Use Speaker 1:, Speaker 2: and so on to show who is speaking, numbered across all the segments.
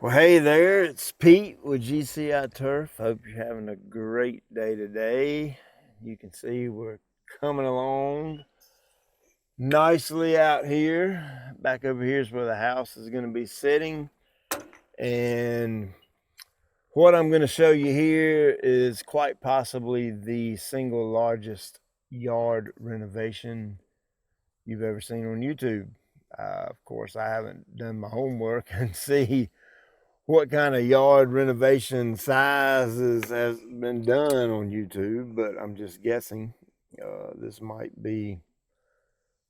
Speaker 1: Well, hey there, it's Pete with GCI Turf. Hope you're having a great day today. You can see we're coming along nicely out here. Back over here is where the house is going to be sitting. And what I'm going to show you here is quite possibly the single largest yard renovation you've ever seen on YouTube. Of course, I haven't done my homework and see what kind of yard renovation sizes has been done on YouTube, but I'm just guessing. This might be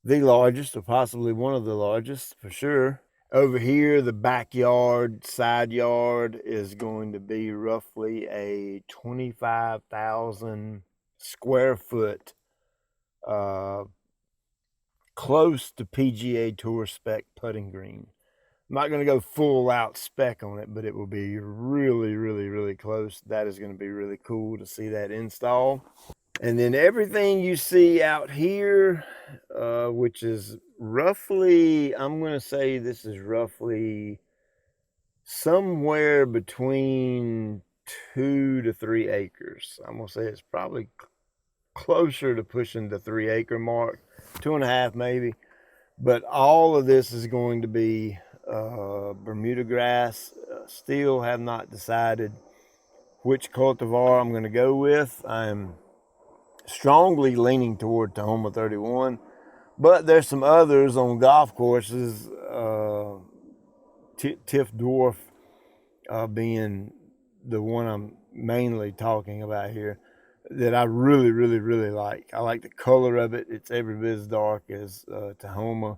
Speaker 1: the largest or possibly one of the largest for sure. Over here, the backyard, side yard is going to be roughly a 25,000 square foot, close to PGA Tour spec putting green. I'm not going to go full out spec on it, but it will be really close. That is going to be really cool to see that install. And then everything you see out here, which is roughly, I'm going to say this is roughly somewhere between 2 to 3 acres. I'm going to say it's probably closer to pushing the 3 acre mark, 2.5 maybe. But all of this is going to be Bermuda grass. Still have not decided which cultivar I'm going to go with. I'm strongly leaning toward Tahoma 31, but there's some others on golf courses, Tiff Dwarf being the one I'm mainly talking about here, that I really like. I like the color of it. It's every bit as dark as Tahoma,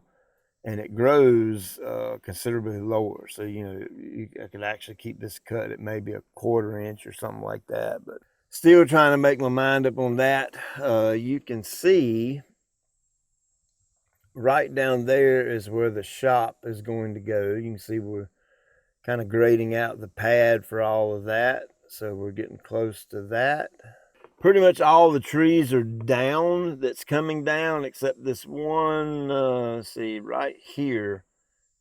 Speaker 1: and it grows considerably lower. So, I could actually keep this cut at maybe a 1/4 inch or something like that, but still trying to make my mind up on that. You can see right down there is where the shop is going to go. You can see we're kind of grading out the pad for all of that. So we're getting close to that. Pretty much all the trees are down that's coming down, except this one, see right here,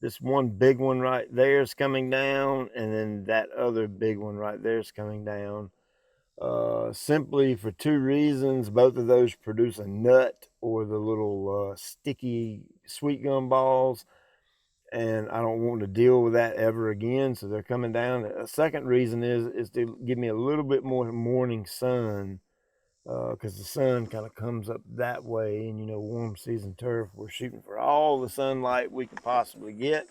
Speaker 1: this one big one right there is coming down, and then that other big one right there is coming down. Simply for 2 reasons. Both of those produce a nut, or the little sticky sweet gum balls, and I don't want to deal with that ever again, so they're coming down. A second reason is to give me a little bit more morning sun, because the sun kind of comes up that way, and warm season turf, we're shooting for all the sunlight we can possibly get.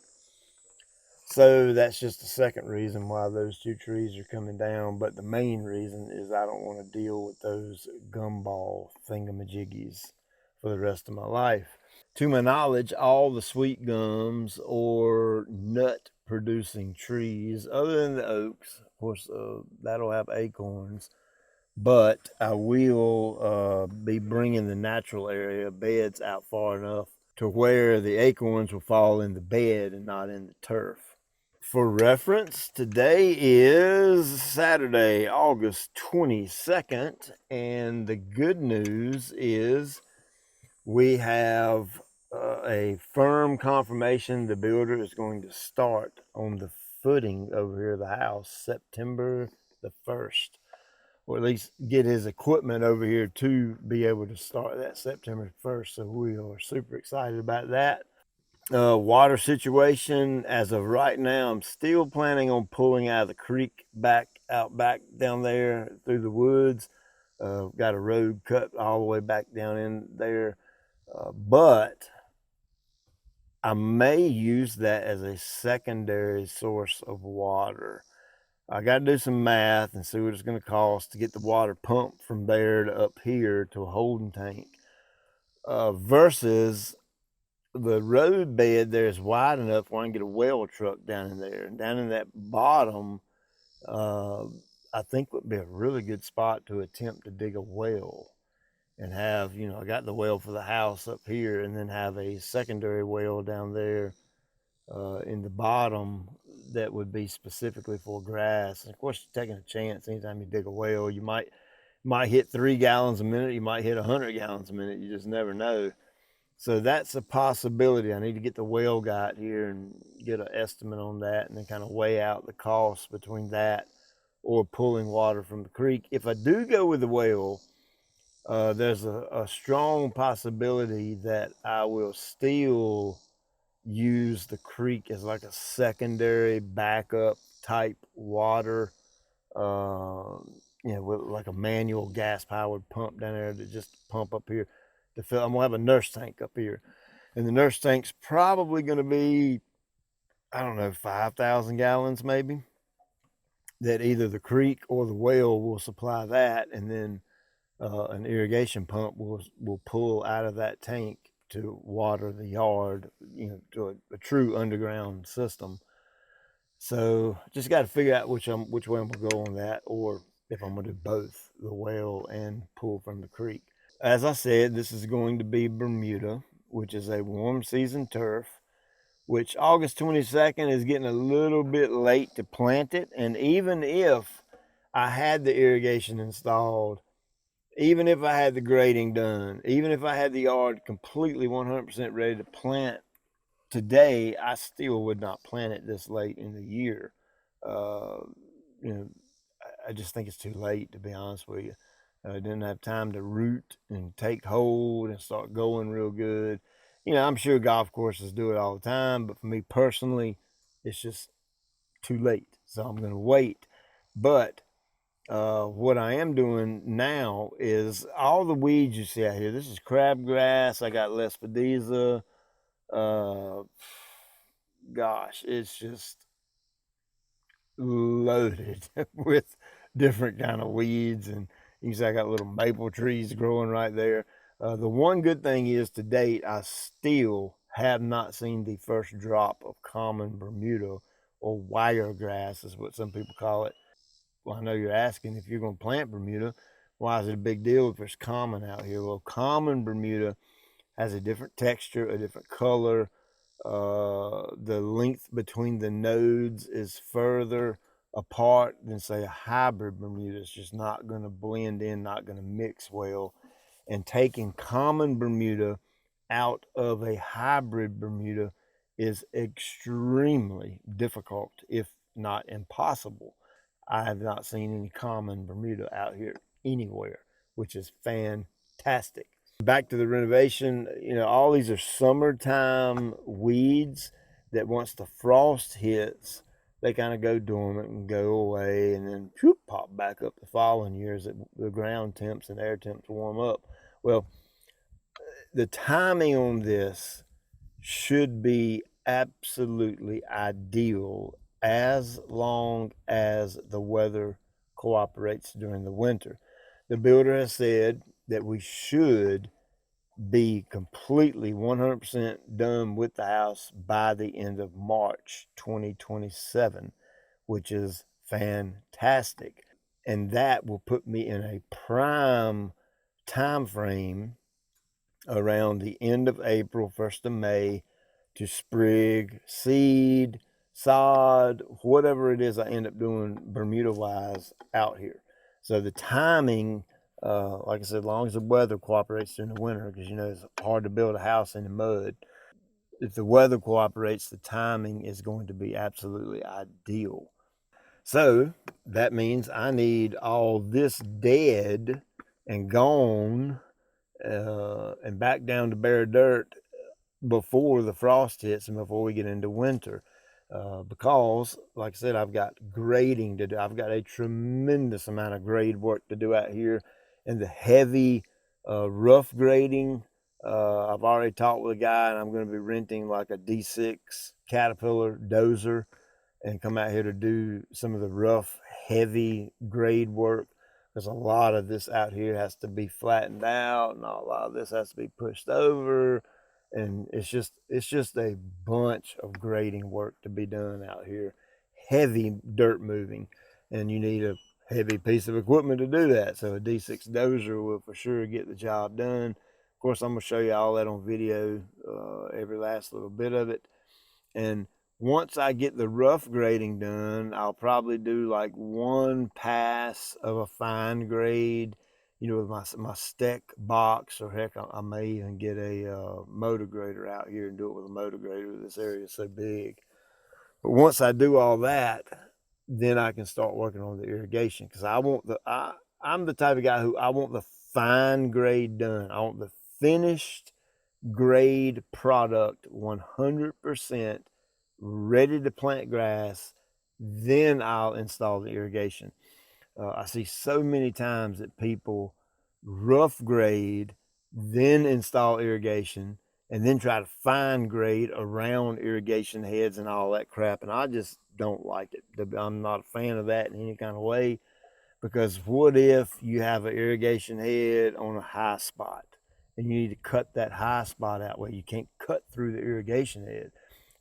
Speaker 1: So that's just the second reason why those 2 trees are coming down. But the main reason is I don't want to deal with those gumball thingamajiggies for the rest of my life. To my knowledge, all the sweet gums or nut producing trees, other than the oaks, of course, that'll have acorns, but I will be bringing the natural area beds out far enough to where the acorns will fall in the bed and not in the turf. For reference, today is Saturday, August 22nd, and the good news is we have a firm confirmation the builder is going to start on the footing over here of the house September the 1st, or at least get his equipment over here to be able to start that September 1st. So we are super excited about that. Water situation, as of right now, I'm still planning on pulling out of the creek back down there through the woods. Got a road cut all the way back down in there, but I may use that as a secondary source of water. I got to do some math and see what it's going to cost to get the water pumped from there to up here to a holding tank, versus the road bed there is wide enough where I can get a well truck down in there. And down in that bottom, I think would be a really good spot to attempt to dig a well and have, I got the well for the house up here, and then have a secondary well down there in the bottom that would be specifically for grass. And of course, you're taking a chance anytime you dig a well. You might hit 3 gallons a minute, you might hit 100 gallons a minute, you just never know. So that's a possibility. I need to get the well guy here and get an estimate on that, and then kind of weigh out the cost between that or pulling water from the creek. If I do go with the well, there's a strong possibility that I will still use the creek as like a secondary backup type water, with like a manual gas powered pump down there to just pump up here to fill. I'm gonna have a nurse tank up here, and the nurse tank's probably gonna be, I don't know, 5,000 gallons maybe, that either the creek or the well will supply that, and then an irrigation pump will pull out of that tank to water the yard, to a true underground system. So just got to figure out which way I'm gonna go on that, or if I'm gonna do both, the well and pull from the creek. As I said, this is going to be Bermuda, which is a warm season turf, which August 22nd is getting a little bit late to plant it. And even if I had the irrigation installed, even if I had the grading done, even if I had the yard completely 100% ready to plant today, I still would not plant it this late in the year. I just think it's too late, to be honest with you. I didn't have time to root and take hold and start going real good. I'm sure golf courses do it all the time, but for me personally, it's just too late. So I'm going to wait. But what I am doing now is all the weeds you see out here. This is crabgrass. I got lespedeza. Gosh, it's just loaded with different kind of weeds, and you can see I got little maple trees growing right there. The one good thing is, to date, I still have not seen the first drop of common Bermuda, or wiregrass is what some people call it. Well, I know you're asking, if you're going to plant Bermuda, why is it a big deal if it's common out here? Well, common Bermuda has a different texture, a different color. The length between the nodes is further apart than, say, a hybrid Bermuda. It's just not going to blend in, not going to mix well. And taking common Bermuda out of a hybrid Bermuda is extremely difficult, if not impossible. I have not seen any common Bermuda out here anywhere, which is fantastic. Back to the renovation, all these are summertime weeds that once the frost hits, they kind of go dormant and go away, and then whoop, pop back up the following year as the ground temps and air temps warm up. Well, the timing on this should be absolutely ideal, as long as the weather cooperates during the winter. The builder has said that we should be completely 100% done with the house by the end of March 2027, which is fantastic. And that will put me in a prime time frame around the end of April, 1st of May, to sprig, seed, sod, whatever it is I end up doing Bermuda-wise out here. So the timing, like I said, as long as the weather cooperates during the winter, because it's hard to build a house in the mud. If the weather cooperates, the timing is going to be absolutely ideal. So that means I need all this dead and gone and back down to bare dirt before the frost hits and before we get into winter. Because, like I said, I've got grading to do. I've got a tremendous amount of grade work to do out here, and the heavy rough grading. I've already talked with a guy, and I'm going to be renting like a D6 Caterpillar dozer and come out here to do some of the rough, heavy grade work. Because a lot of this out here has to be flattened out, and a lot of this has to be pushed over. And it's just a bunch of grading work to be done out here. Heavy dirt moving, and you need a heavy piece of equipment to do that. So a D6 dozer will for sure get the job done. Of course, I'm going to show you all that on video, every last little bit of it. And once I get the rough grading done, I'll probably do like one pass of a fine grade you know, with my Steck box, or heck, I may even get a motor grader out here and do it with a motor grader. This area is so big. But once I do all that, then I can start working on the irrigation, because I'm the type of guy who I want the fine grade done. I want the finished grade product 100% ready to plant grass. Then I'll install the irrigation. I see so many times that people rough grade, then install irrigation, and then try to fine grade around irrigation heads and all that crap. And I just don't like it. I'm not a fan of that in any kind of way, because what if you have an irrigation head on a high spot and you need to cut that high spot out where you can't cut through the irrigation head?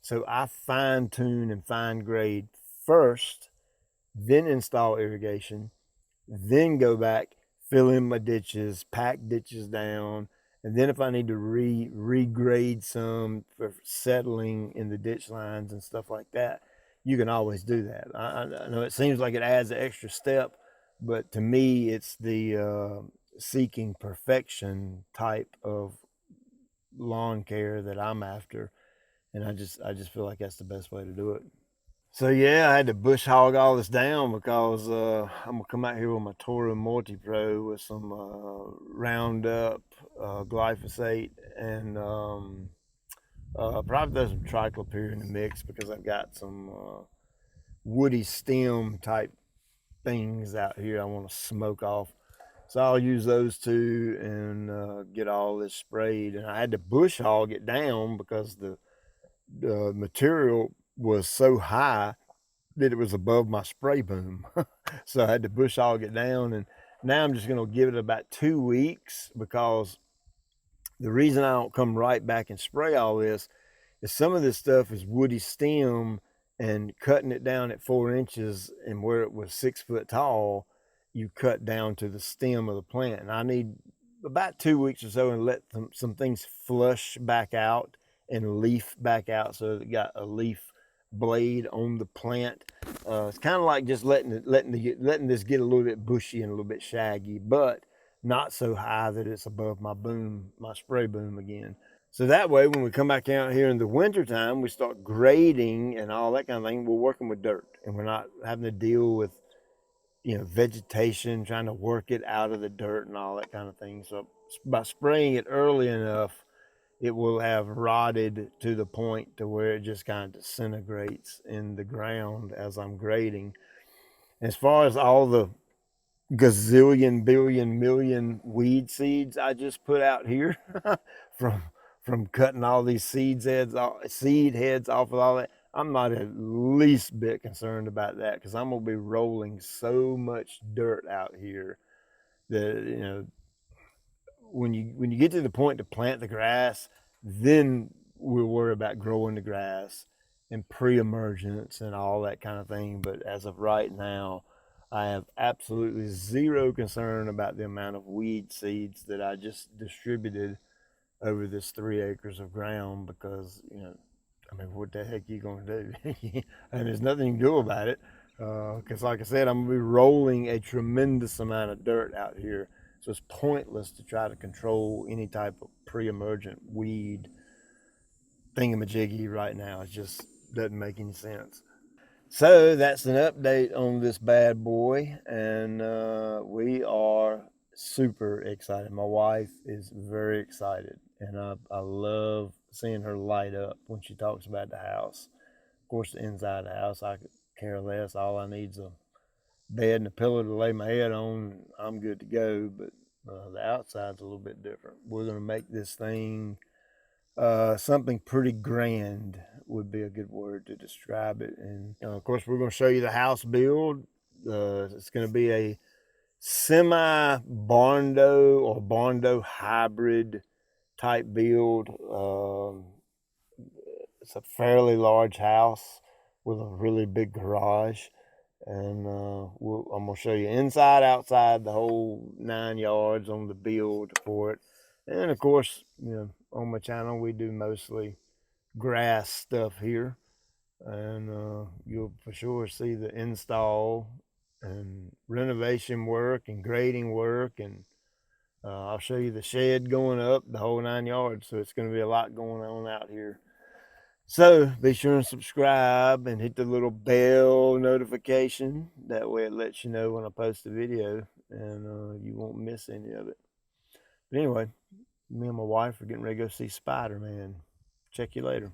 Speaker 1: So I fine tune and fine grade first, then install irrigation, then go back, fill in my ditches, pack ditches down, and then if I need to regrade some for settling in the ditch lines and stuff like that, you can always do that. I know it seems like it adds an extra step, but to me, it's the seeking perfection type of lawn care that I'm after, and I just feel like that's the best way to do it. So yeah, I had to bush hog all this down, because I'm gonna come out here with my Toro Multi Pro with some Roundup, glyphosate, and probably throw some triclopyr in the mix, because I've got some woody stem type things out here I want to smoke off. So I'll use those two and get all this sprayed. And I had to bush hog it down because the material was so high that it was above my spray boom. So I had to bush hog it down, and now I'm just going to give it about 2 weeks, because the reason I don't come right back and spray all this is some of this stuff is woody stem, and cutting it down at 4 inches, and where it was 6 foot tall, you cut down to the stem of the plant. And I need about 2 weeks or so and let some things flush back out and leaf back out, so it got a leaf blade on the plant. It's kind of like just letting this get a little bit bushy and a little bit shaggy, but not so high that it's above my boom, my spray boom again. So that way, when we come back out here in the wintertime, we start grading and all that kind of thing, we're working with dirt, and we're not having to deal with, you know, vegetation, trying to work it out of the dirt and all that kind of thing. So by spraying it early enough, it will have rotted to the point to where it just kind of disintegrates in the ground as I'm grading. As far as all the gazillion, billion, million weed seeds I just put out here from cutting all these seed heads off of all that, I'm not at least bit concerned about that, because I'm gonna be rolling so much dirt out here that, you know, when you get to the point to plant the grass, then we'll worry about growing the grass and pre-emergence and all that kind of thing. But as of right now, I have absolutely zero concern about the amount of weed seeds that I just distributed over this 3 acres of ground, because, you know, I mean, what the heck are you going to do? And there's nothing you can do about it, because like I said, I'm going to be rolling a tremendous amount of dirt out here. So it's pointless to try to control any type of pre-emergent weed thingamajiggy right now. It just doesn't make any sense. So that's an update on this bad boy, and we are super excited. My wife is very excited, and I love seeing her light up when she talks about the house. Of course, the inside of the house, I could care less. All I need is a bed and a pillow to lay my head on. I'm good to go. But the outside's a little bit different. We're going to make this thing something pretty grand, would be a good word to describe it. And of course, we're going to show you the house build. It's going to be a semi barndo or barndo hybrid type build. It's a fairly large house with a really big garage, and I'm gonna show you inside, outside, the whole 9 yards on the build for it. And of course, you know, on my channel we do mostly grass stuff here, and you'll for sure see the install and renovation work and grading work and I'll show you the shed going up, the whole 9 yards. So it's going to be a lot going on out here. So be sure and subscribe and hit the little bell notification. That way it lets you know when I post a video, and you won't miss any of it. But anyway, me and my wife are getting ready to go see Spider-Man. Check you later.